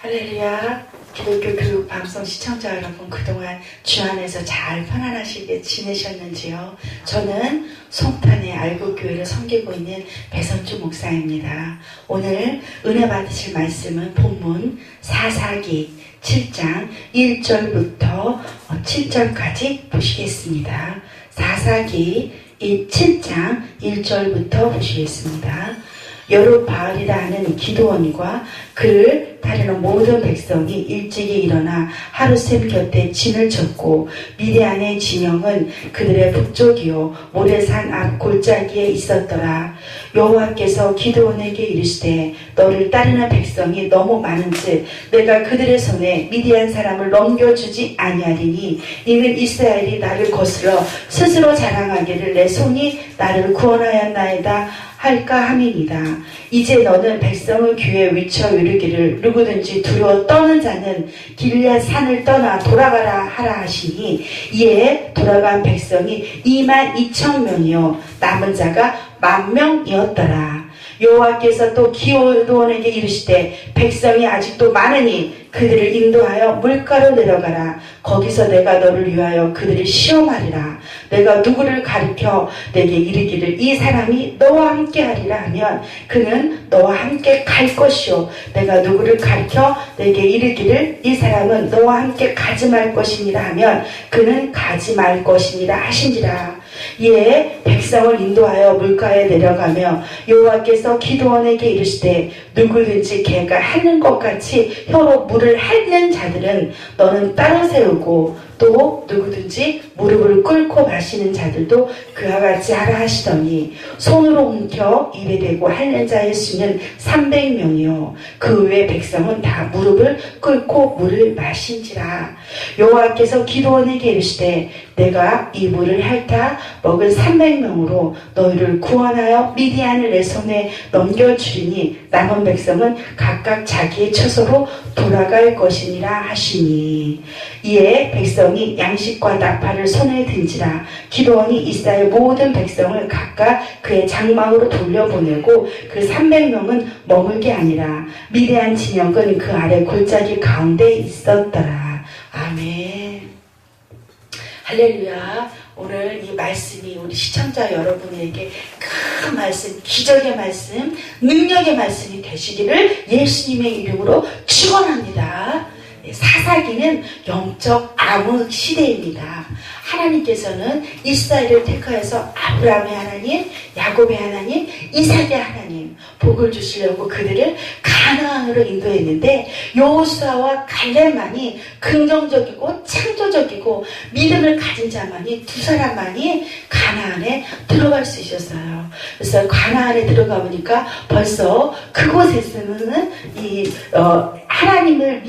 할렐루야. 기독교 교육 방송 시청자 여러분, 그동안 주 안에서 잘 편안하시게 지내셨는지요? 저는 송탄의 알곡교회를 섬기고 있는 배선주 목사입니다. 오늘 은혜 받으실 말씀은 본문 사사기 7장 1절부터 7절까지 보시겠습니다. 사사기 7장 1절부터 보시겠습니다. 여룻바알이라 하는 기드온과 그를 따르는 모든 백성이 일찍이 일어나 하루샘 곁에 진을 쳤고 미디안의 진영은 그들의 북쪽이요 모레산 앞 골짜기에 있었더라. 여호와께서 기드온에게 이르시되 너를 따르는 백성이 너무 많은즉 내가 그들의 손에 미디안 사람을 넘겨주지 아니하리니 이는 이스라엘이 나를 거스러 스스로 자랑하기를 내 손이 나를 구원하였나이다 할까 함이니이다. 이제 너는 백성의 귀에 위쳐 이르기를 누구든지 두려워 떠는 자는 길앗 산을 떠나 돌아가라 하라 하시니 이에 돌아간 백성이 22,000명이요 남은 자가 10,000명이었더라. 여호와께서 또 기드온에게 이르시되 백성이 아직도 많으니 그들을 인도하여 물가로 내려가라. 거기서 내가 너를 위하여 그들을 시험하리라. 내가 누구를 가리켜 내게 이르기를 이 사람이 너와 함께 하리라 하면 그는 너와 함께 갈 것이요 내가 누구를 가리켜 내게 이르기를 이 사람은 너와 함께 가지 말 것이니라 하면 그는 가지 말 것이니라 하신지라. 이에 백성을 인도하여 물가에 내려가며 여호와께서 기드온에게 이르시되 누구든지 개가 핥는 것 같이 혀로 물을 핥는 자들은 너는 따로 세우고 또 누구든지 무릎을 꿇고 마시는 자들도 그와 같이 하라 하시더니 손으로 움켜 입에 대고 핥는 자의 수는 300명이요 그 외의 백성은 다 무릎을 꿇고 물을 마신지라. 여호와께서 기드온에게 이르시되 내가 이 물을 핥아 먹은 300명으로 너희를 구원하여 미디안을 내 손에 넘겨주리니 남은 백성은 각각 자기의 처소로 돌아갈 것이니라 하시니 이에 백성이 양식과 나팔을 손에 든지라. 기드온이 이스라엘 모든 백성을 각각 그의 장막으로 돌려보내고 그 300명은 머물게 아니라 미디안 진영은 그 아래 골짜기 가운데 있었더라. 아멘. 할렐루야. 오늘 이 말씀이 우리 시청자 여러분에게 큰 말씀, 기적의 말씀, 능력의 말씀이 되시기를 예수님의 이름으로 축원합니다. 사사기는 영적 암흑 시대입니다. 하나님께서는 이스라엘을 택하여서 아브라함의 하나님, 야곱의 하나님, 이삭의 하나님 복을 주시려고 그들을 가나안으로 인도했는데 여호수아와 갈렙만이 긍정적이고 창조적이고 믿음을 가진 자만이 두 사람만이 가나안에 들어갈 수 있었어요. 그래서 가나안에 들어가 보니까 벌써 그곳에서는 하나님을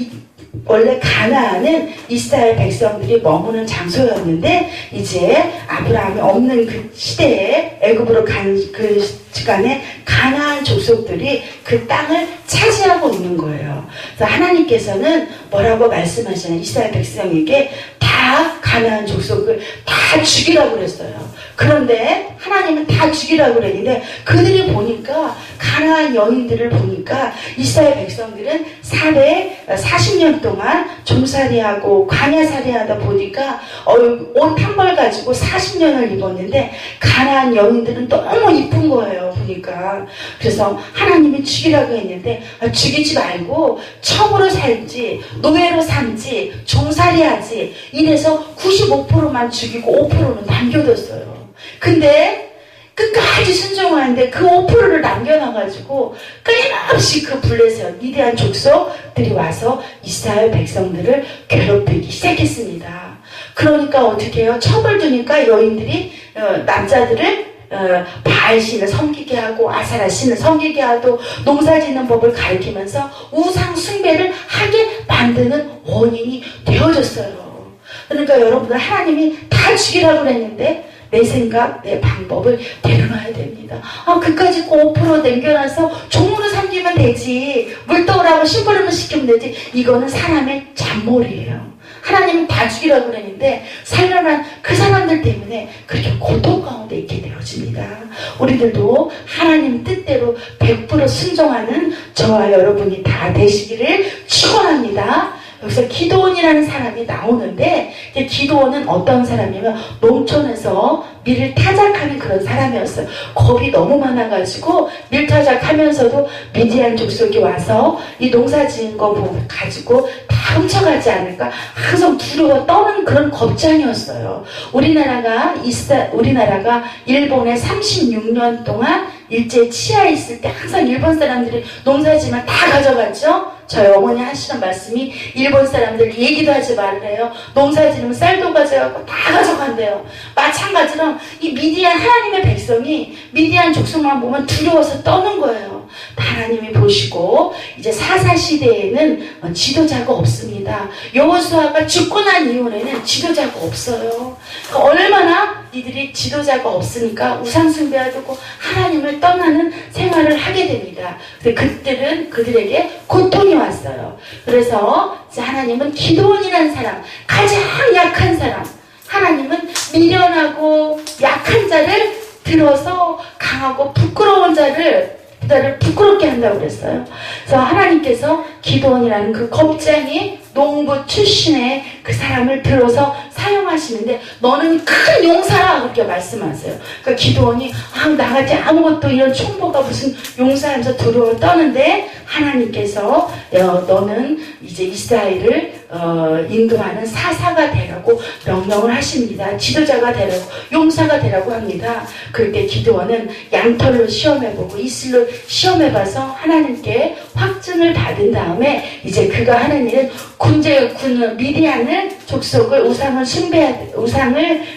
원래 가나안은 이스라엘 백성들이 머무는 장소였는데 이제 아브라함이 없는 그 시대에 애굽으로 간 그 시간에 가나안 족속들이 그 땅을 차지하고 있는 거예요. 그래서 하나님께서는 뭐라고 말씀하시냐면 이스라엘 백성에게 다 가나안 족속을 다 죽이라고 그랬어요. 그런데 하나님은 다 죽이라고 그랬는데 그들이 보니까 가나안 여인들을 보니까 이스라엘 백성들은 440년 동안 종살이하고 광야살이하다 보니까 옷 한 벌 가지고 40년을 입었는데 가나안 여인들은 너무 이쁜 거예요. 보니까. 그래서 하나님이 죽이라고 했는데 죽이지 말고 청으로 살지 노예로 삼지 종살이하지 이래서 95%만 죽이고 5%는 남겨뒀어요. 근데 끝까지 순종하는데 그 5%를 남겨놔가지고 끊임없이 그 블레셋 미디안 족속들이 와서 이스라엘 백성들을 괴롭히기 시작했습니다. 그러니까 어떻게 해요? 첩을 두니까 여인들이 남자들을 바알신을 섬기게 하고 아사라 신을 섬기게 하고 농사짓는 법을 가르치면서 우상 숭배를 하게 만드는 원인이 되어졌어요. 그러니까 여러분들 하나님이 다 죽이라고 그랬는데 내 생각, 내 방법을 내려놔야 됩니다. 그까짓 거 5% 남겨놔서 종으로 삼기면 되지. 물떡을 하고 심부름을 시키면 되지. 이거는 사람의 잔머리예요. 하나님은 다 죽이라고 그랬는데 살려난 그 사람들 때문에 그렇게 고통 가운데 있게 되어집니다. 우리들도 하나님 뜻대로 100% 순종하는 저와 여러분이 다 되시기를 축원합니다. 여기서 기드온이라는 사람이 나오는데, 기드온은 어떤 사람이냐면 농촌에서 밀을 타작하는 그런 사람이었어요. 겁이 너무 많아가지고 밀타작하면서도 미디안 족속이 와서 이 농사 지은 거 가지고 다 훔쳐가지 않을까 항상 두려워 떠는 그런 겁장이었어요. 우리나라가 일본에 36년 동안 일제 치하에 있을 때 항상 일본 사람들이 농사지만 다 가져갔죠. 저희 어머니 하시는 말씀이 일본 사람들 얘기도 하지 말래요. 농사지으면 쌀도 가져가고 다 가져간대요. 마찬가지로 이 미디안 하나님의 백성이 미디안 족속만 보면 두려워서 떠는 거예요. 하나님이 보시고 이제 사사 시대에는 지도자가 없습니다. 여호수아가 죽고 난 이후에는 지도자가 없어요. 그러니까 얼마나 이들이 지도자가 없으니까 우상 숭배하고 하나님을 떠나는 생활을 하게 됩니다. 근데 그들은 그들에게 고통이 왔어요. 그래서 하나님은 기드온이라는 사람, 가장 약한 사람, 하나님은 미련하고 약한 자를 들어서 강하고 부끄러운 자를 부끄럽게 한다고 그랬어요. 그래서 하나님께서 기드온이라는 그 겁쟁이 농부 출신의 그 사람을 들어서 사용하시는데 너는 큰 용사라 그렇게 말씀하세요. 그러니까 기드온이 나같이 아무것도 이런 총보가 무슨 용사하면서 두려워 떠는데 하나님께서 너는 이제 이스라엘을 인도하는 사사가 되라고 명령을 하십니다. 지도자가 되라고, 용사가 되라고 합니다. 그럴 때 기드온은 양털로 시험해보고 이슬로 시험해봐서 하나님께 확증을 받은 다음에 이제 그가 하는 일은 미디안을 족속을 우상을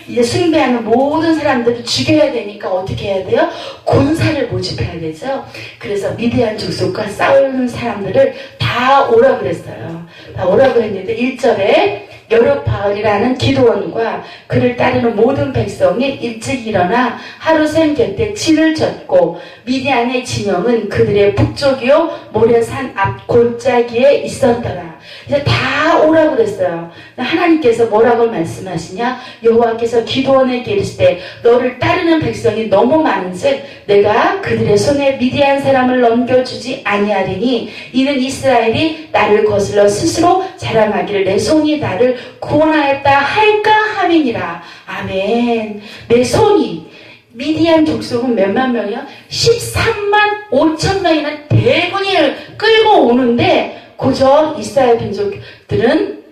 이제 숭배하는 모든 사람들을 죽여야 되니까 어떻게 해야 돼요? 군사를 모집해야 되죠. 그래서 미디안 족속과 싸우는 사람들을 다 오라 그랬어요. 다 오라 그랬는데 1절에 여룹바알이라는 기드온과 그를 따르는 모든 백성이 일찍 일어나 하루샘 곁에 진을 쳤고 미디안의 진영은 그들의 북쪽이요 모래산 앞 골짜기에 있었더라. 이제 다 오라고 그랬어요. 하나님께서 뭐라고 말씀하시냐? 여호와께서 기드온에게 이르시되 너를 따르는 백성이 너무 많은즉 내가 그들의 손에 미디안 사람을 넘겨주지 아니하리니 이는 이스라엘이 나를 거슬러 스스로 자랑하기를 내 손이 나를 구원하였다 할까 함이니라. 아멘. 내 손이 미디안 족속은 몇만 명이요? 13만 5천 명이나 대군이 끌고 오는데 그저 이스라엘 민족들은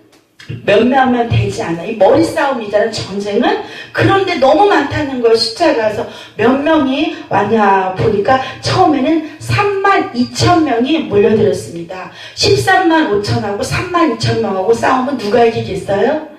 몇몇 명 되지 않아. 이 머리 싸움이잖아, 전쟁은. 그런데 너무 많다는 거예요, 숫자가. 그래서 몇 명이 왔냐 보니까 처음에는 3만 2천 명이 몰려들었습니다. 13만 5천하고 3만 2천 명하고 싸우면 누가 이기겠어요?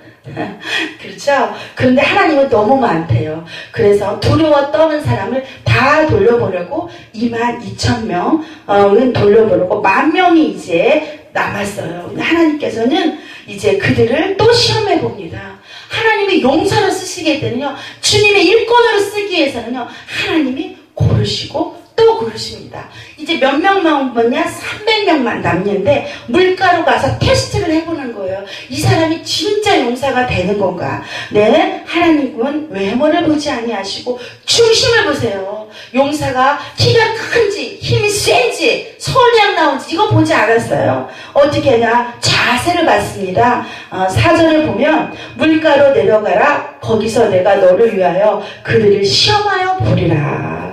그렇죠? 그런데 하나님은 너무 많대요. 그래서 두려워 떠는 사람을 다 돌려보려고 2만 2천 명은 돌려보려고 10,000명이 이제 남았어요. 하나님께서는 이제 그들을 또 시험해 봅니다. 하나님이 용사로 쓰시게 되면요, 주님의 일꾼으로 쓰기 위해서는요, 하나님이 고르시고 또 고르십니다. 이제 몇 명만 남았냐? 300명만 남는데 물가로 가서 테스트를 해보는 거예요. 이 사람이 진짜 용사가 되는 건가? 네, 하나님은 외모를 보지 아니하시고 중심을 보세요. 용사가 키가 큰지 힘이 센지 소리가 나온지 이거 보지 않았어요. 어떻게 하냐? 자세를 봤습니다. 4절을 보면 물가로 내려가라. 거기서 내가 너를 위하여 그들을 시험하여 보리라.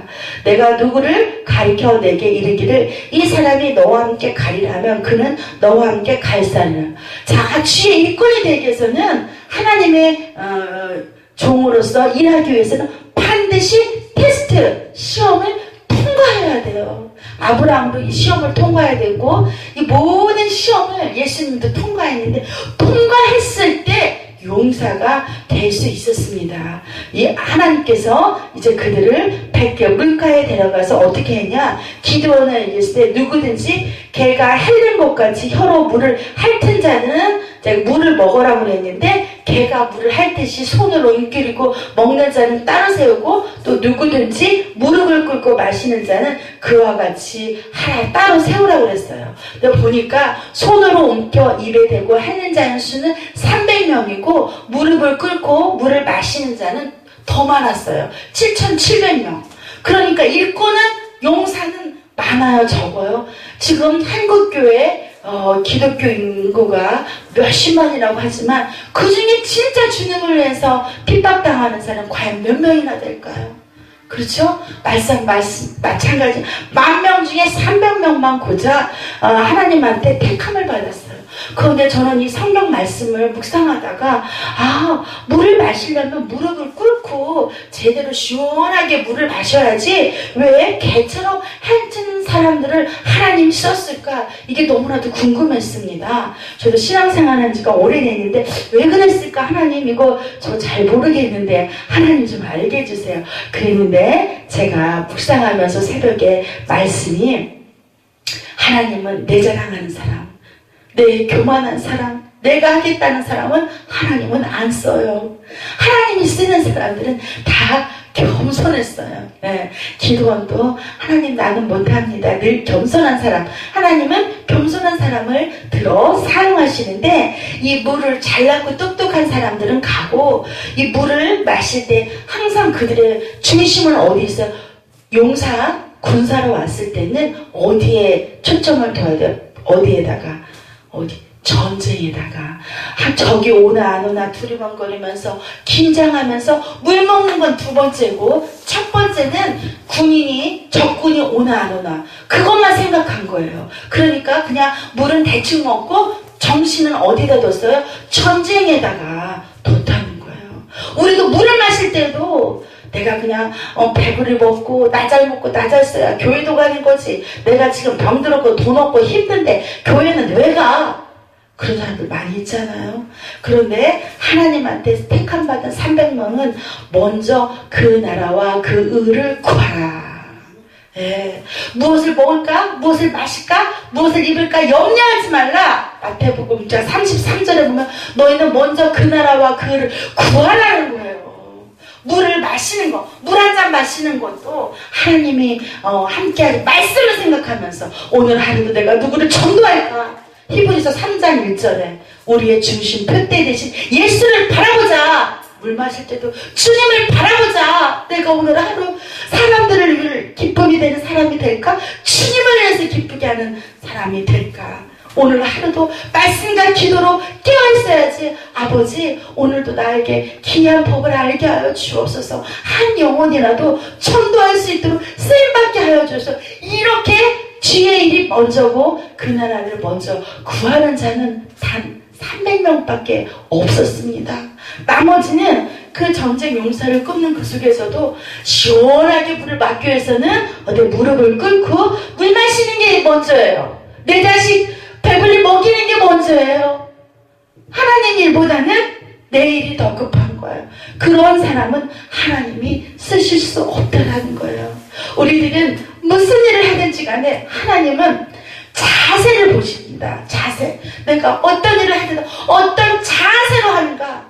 내가 누구를 가리켜 내게 이르기를 이 사람이 너와 함께 가리라면 그는 너와 함께 갈사리라. 자, 주의 일꾼이 되기 위해서는 하나님의 종으로서 일하기 위해서는 반드시 테스트, 시험을 통과해야 돼요. 아브라함도 이 시험을 통과해야 되고 이 모든 시험을 예수님도 통과했는데 통과했을 때 용사가 될 수 있었습니다. 이 하나님께서 이제 그들을 물가에 데려가서 어떻게 했냐? 기드온을 이겼을 때 누구든지 개가 핥는 것 같이 혀로 물을 핥은 자는 물을 먹으라고 그랬는데 개가 물을 핥듯이 손으로 옮기고 먹는 자는 따로 세우고 또 누구든지 무릎을 꿇고 마시는 자는 그와 같이 하나 따로 세우라고 그랬어요. 근데 보니까 손으로 옮겨 입에 대고 핥는 자의 수는 700명이고 무릎을 꿇고 물을 마시는 자는 더 많았어요. 7,700명. 그러니까 일꾼은 용사는 많아요, 적어요. 지금 한국교회 기독교 인구가 몇십만이라고 하지만 그 중에 진짜 주님을 위해서 핍박당하는 사람 과연 몇 명이나 될까요? 그렇죠? 마찬가지. 10,000명 중에 300명만 고작 하나님한테 택함을 받았어요. 그런데 저는 이 성경 말씀을 묵상하다가 물을 마시려면 무릎을 꿇고 제대로 시원하게 물을 마셔야지 왜 개처럼 핥는 사람들을 하나님이 썼을까? 이게 너무나도 궁금했습니다. 저도 신앙생활한 지가 오래됐는데 왜 그랬을까? 하나님 이거 저 잘 모르겠는데 하나님 좀 알게 해주세요. 그랬는데 제가 묵상하면서 새벽에 말씀이 하나님은 내 자랑하는 사람, 내 교만한 사람, 내가 하겠다는 사람은 하나님은 안 써요. 하나님이 쓰는 사람들은 다 겸손했어요. 네. 기도원도 하나님 나는 못합니다. 늘 겸손한 사람. 하나님은 겸손한 사람을 들어 사용하시는데 이 물을 잘나고 똑똑한 사람들은 가고 이 물을 마실 때 항상 그들의 중심은 어디 있어요? 용사, 군사로 왔을 때는 어디에 초점을 둬야 돼요? 어디에다가? 전쟁에다가 적이 오나 안 오나 두리번거리면서 긴장하면서 물 먹는 건 두 번째고 첫 번째는 적군이 오나 안 오나 그것만 생각한 거예요. 그러니까 그냥 물은 대충 먹고 정신은 어디다 뒀어요? 전쟁에다가 뒀다는 거예요. 우리도 물을 마실 때도 내가 그냥 배부리 먹고 나 잘 먹고 나 잘 써야 교회도 가는 거지. 내가 지금 병들었고 돈 없고 힘든데 교회는 왜 가? 그런 사람들 많이 있잖아요. 그런데 하나님한테 택함받은 300명은 먼저 그 나라와 그 의를 구하라. 예. 무엇을 먹을까? 무엇을 마실까? 무엇을 입을까? 염려하지 말라. 마태복음 33절에 보면 너희는 먼저 그 나라와 그 의를 구하라는 거예요. 물을 마시는 거, 물 한 잔 마시는 것도 하나님이 함께하는 말씀을 생각하면서 오늘 하루도 내가 누구를 전도할까? 히브리서 3장 1절에 우리의 중심 표대 대신 예수를 바라보자. 물 마실 때도 주님을 바라보자. 내가 오늘 하루 사람들을 위해 기쁨이 되는 사람이 될까? 주님을 위해서 기쁘게 하는 사람이 될까? 오늘 하루도 말씀과 기도로 깨어있어야지. 아버지 오늘도 나에게 귀한 법을 알게 하여 주옵소서. 한 영혼이라도 전도할 수 있도록 쓰임받게 하여 주옵소서. 이렇게 주의 일이 먼저고 그 나라를 먼저 구하는 자는 단 300명밖에 없었습니다. 나머지는 그 전쟁 용사를 굽는 그 속에서도 시원하게 물을 막기 위해서는 무릎을 꿇고 물 마시는 게 먼저예요. 내 자식 배불리 먹이는 게 먼저예요. 하나님 일보다는 내 일이 더 급한 거예요. 그런 사람은 하나님이 쓰실 수 없다라는 거예요. 우리들은 무슨 일을 하든지 간에 하나님은 자세를 보십니다. 자세. 내가 어떤 일을 하든 어떤 자세로 하는가.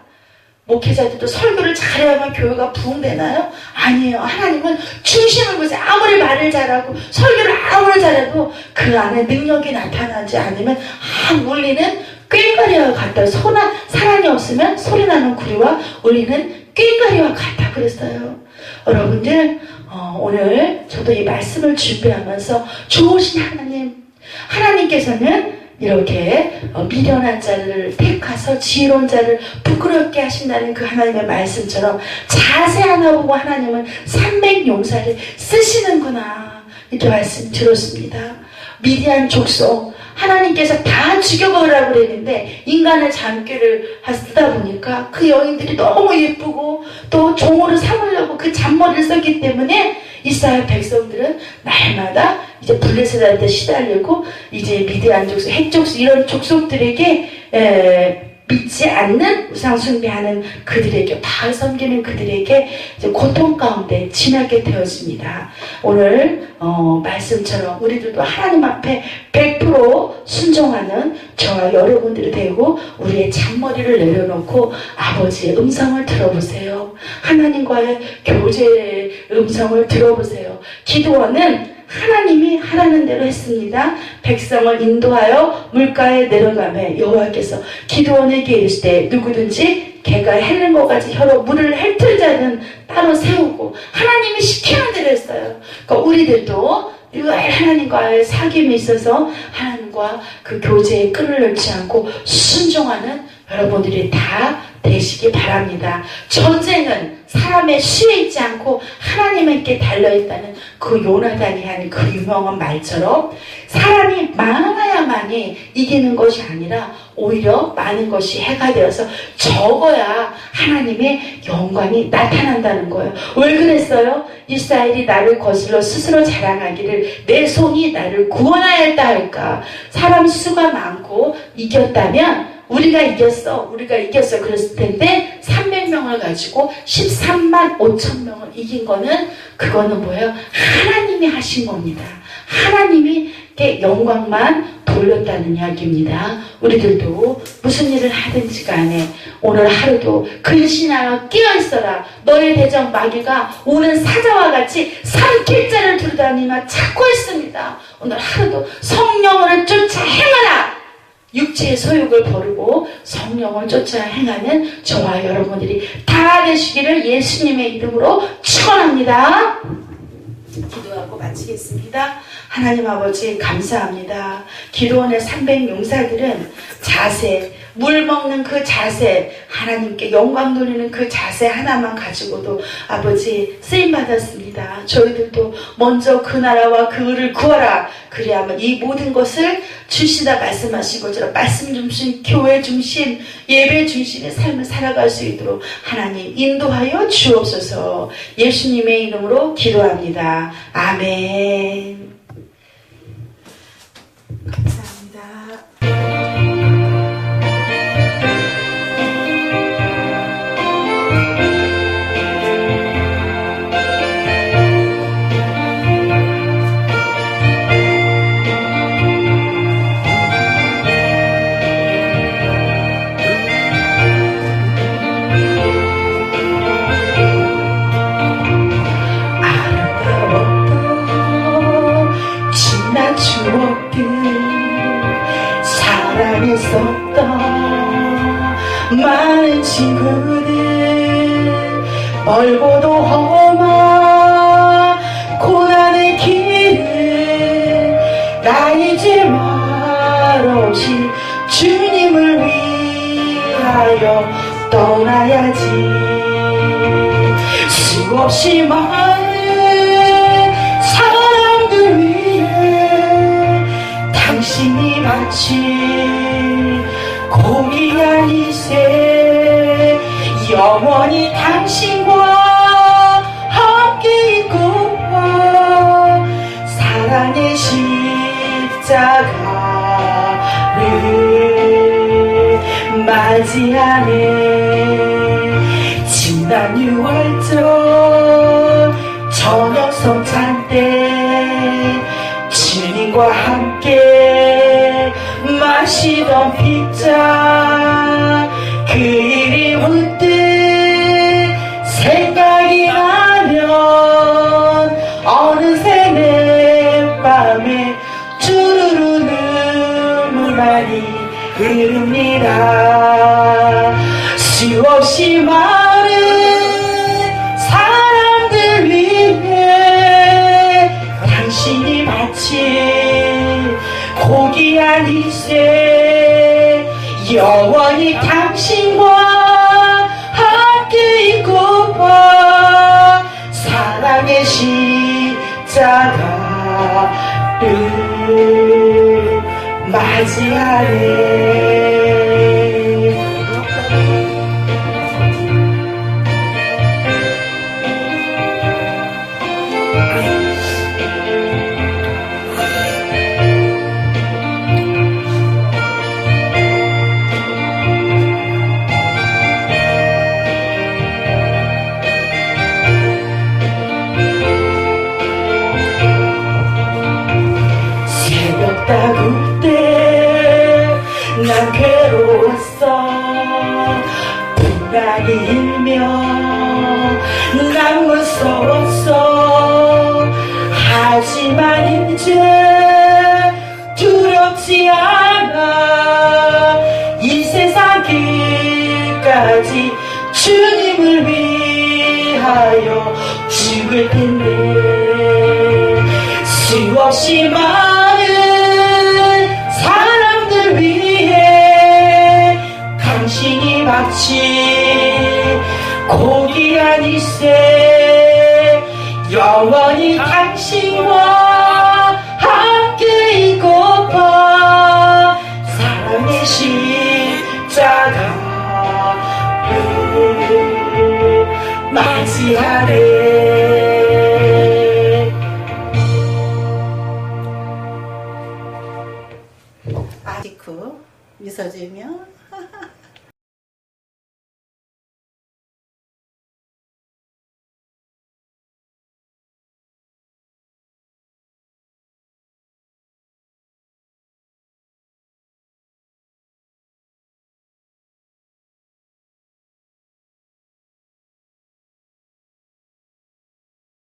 목회자들도 설교를 잘해야만 교회가 부흥되나요? 아니에요. 하나님은 중심을 보세요. 아무리 말을 잘하고 설교를 아무리 잘해도 그 안에 능력이 나타나지 않으면 울리는 꾀가리와 같다. 사랑이 없으면 소리나는 구리와 울리는 꾀가리와 같다 그랬어요. 여러분들 오늘 저도 이 말씀을 준비하면서 좋으신 하나님께서는 이렇게 미련한 자를 택하서 지혜로운 자를 부끄럽게 하신다는 그 하나님의 말씀처럼 자세 하나 보고 하나님은 300용사를 쓰시는구나 이렇게 말씀 들었습니다. 미디안 족속 하나님께서 다 죽여버리라고 그랬는데 인간의 잔꾀를 쓰다 보니까 그 여인들이 너무 예쁘고 또 종으로 삼으려고 그 잔머리를 썼기 때문에 이스라엘 백성들은 날마다 이제 블레셋한테 시달리고 이제 미디안 족속, 핵 족속 이런 족속들에게 믿지 않는 우상 숭배하는 그들에게 바알 섬기는 그들에게 이제 고통 가운데 지나게 되어집니다. 오늘 말씀처럼 우리들도 하나님 앞에 100% 순종하는 저와 여러분들이 되고 우리의 잔머리를 내려놓고 아버지의 음성을 들어보세요. 하나님과의 교제의 음성을 들어보세요. 기도원은 하나님이 하라는 대로 했습니다. 백성을 인도하여 물가에 내려가매 여호와께서 기드온에게 이르시되 누구든지 개가 핥는 것 같이 혀로 물을 핥을 자는 따로 세우고 하나님이 시키는 대로 했어요. 그러니까 우리들도 늘 하나님과의 사귐에 있어서 하나님과 그 교제에 끈을 놓지 않고 순종하는 여러분들이 다 되시기 바랍니다. 전쟁은 사람의 수에 있지 않고 하나님께 달려있다는 그 요나단이 하는 그 유명한 말처럼 사람이 많아야만이 이기는 것이 아니라 오히려 많은 것이 해가 되어서 적어야 하나님의 영광이 나타난다는 거예요. 왜 그랬어요? 이스라엘이 나를 거슬러 스스로 자랑하기를 내 손이 나를 구원하였다 할까? 사람 수가 많고 이겼다면 우리가 이겼어 그랬을 텐데 300명을 가지고 13만 5천 명을 이긴 거는 그거는 뭐예요? 하나님이 하신 겁니다. 하나님이 영광만 돌렸다는 이야기입니다. 우리들도 무슨 일을 하든지 간에 오늘 하루도 근신하여 깨어있어라. 너의 대적 마귀가 오는 사자와 같이 삼킬 자를 두루다니며 찾고 있습니다. 오늘 하루도 성령을 쫓아 행하라. 육체의 소욕을 버리고 성령을 쫓아 행하는 저와 여러분들이 다 되시기를 예수님의 이름으로 축원합니다. 기도하고 마치겠습니다. 하나님 아버지 감사합니다. 기도원의 300용사들은 자세, 물 먹는 그 자세, 하나님께 영광 돌리는 그 자세 하나만 가지고도 아버지 쓰임받았습니다. 저희들도 먼저 그 나라와 그 의를 구하라. 그래야만 이 모든 것을 주시다 말씀하신 것처럼 말씀 중심, 교회 중심, 예배 중심의 삶을 살아갈 수 있도록 하나님 인도하여 주옵소서. 예수님의 이름으로 기도합니다. 아멘. 감사합니다. 많은 친구들 멀고도 험한 고난의 길을 나 이제 말없이 주님을 위하여 떠나야지. 수없이 많은 사람들 위해 당신이 바친 고귀한 이세 영원히 당신과 함께 있고 사랑의 십자가를 맞이하네. 지난 6월절 저녁 성찬 때 주님과 함께 마시던 빗잔 그 일이 문득 생각이 나면 어느새 내 맘에 주르르 눈물이 흐릅니다. 수없이 많은 사람들 위해 당신이 바친 고귀한 이세 영원히 당신과 함께 있고파 사랑의 십자가를 맞이하네. 따굴 때 난 괴로웠어. 불안이 일며 난 무서웠어. 하지만 이제 두렵지 않아. 이 세상 끝까지 주님을 위하여 죽을 텐데 수없이 많은 사람들 위해 당신이 마치 고귀한 이세 영원히 당신과 함께 있고파 사랑의 십자가 맞이하네. 아지쿠 미소 지으며